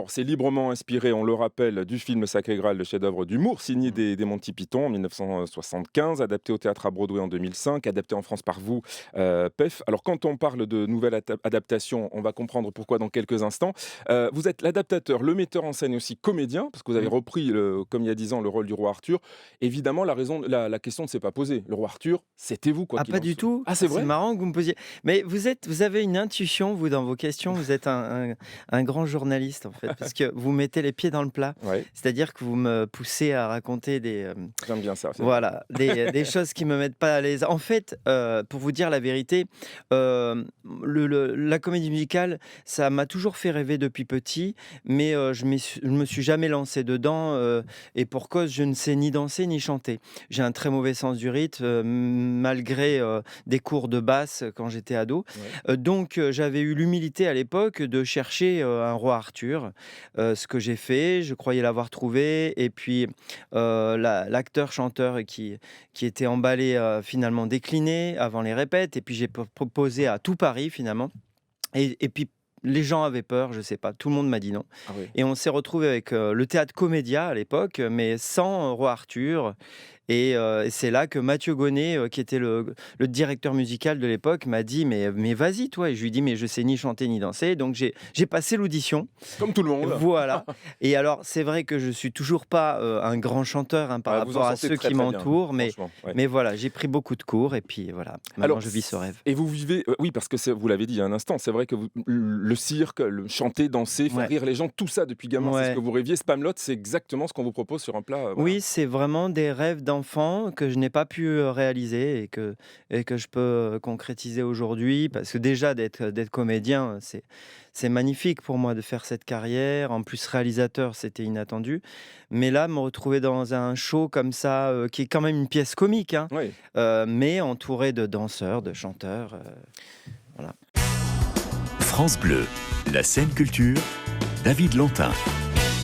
Alors, c'est librement inspiré, on le rappelle, du film Sacré Graal, le chef-d'œuvre d'humour signé des Monty Python en 1975, adapté au théâtre à Broadway en 2005, adapté en France par vous, PEF. Alors, quand on parle de nouvelle adaptation, on va comprendre pourquoi dans quelques instants. Vous êtes l'adaptateur, le metteur en scène et aussi comédien, parce que vous avez Mmh. repris, comme il y a 10 ans, le rôle du roi Arthur. Évidemment, la question ne s'est pas posée. Le roi Arthur, c'était vous, quoi Ah, qu'il pas en du soit. tout? Ah, Ah, c'est c'est vrai? marrant que vous me posiez, mais vous avez une intuition, vous, dans vos questions, vous êtes un grand journaliste, en fait, parce que vous mettez les pieds dans le plat. Ouais, C'est-à-dire que vous me poussez à raconter j'aime bien ça, c'est vrai. voilà, des choses qui me mettent pas à l'aise. En fait, pour vous dire la vérité, la comédie musicale, ça m'a toujours fait rêver depuis petit, mais je me suis jamais lancé dedans, et pour cause, je ne sais ni danser ni chanter. J'ai un très mauvais sens du rythme, malgré, des cours de basse quand j'étais ado. Ouais. Donc j'avais eu l'humilité à l'époque de chercher, un roi Arthur, ce que j'ai fait, je croyais l'avoir trouvé et puis, l'acteur chanteur qui était emballé, finalement décliné avant les répètes et puis j'ai proposé à tout Paris finalement et puis les gens avaient peur, je sais pas, tout le monde m'a dit non Ah oui. et on s'est retrouvé avec, le théâtre Comédia à l'époque, mais sans, Roi Arthur et c'est là que Mathieu Gonnet, qui était le directeur musical de l'époque, m'a dit: «Mais vas-y toi» et je lui dis: «Mais je sais ni chanter ni danser», donc j'ai passé l'audition. Comme tout le monde. Voilà et alors c'est vrai que je suis toujours pas, un grand chanteur, hein, par Ah, vous en rapport à sortez ceux très, qui très bien, m'entourent, franchement, ouais. mais voilà, j'ai pris beaucoup de cours et puis voilà, maintenant Alors je vis ce rêve. et vous vivez oui, parce que c'est vous l'avez dit il y a un instant, c'est vrai que vous le cirque, le chanter, danser, faire Ouais, rire les gens, tout ça depuis gamin, c'est ce que ouais. vous rêviez. Spamalot, c'est exactement ce qu'on vous propose sur un plat, voilà. Oui, c'est vraiment des rêves d'enfant que je n'ai pas pu, réaliser et que je peux, concrétiser aujourd'hui parce que déjà d'être comédien, c'est magnifique pour moi de faire cette carrière. En plus réalisateur, c'était inattendu. Mais là, me retrouver dans un show comme ça, qui est quand même une pièce comique, hein, Oui. mais entouré de danseurs, de chanteurs, voilà. France Bleu, la scène culture, David Lantin.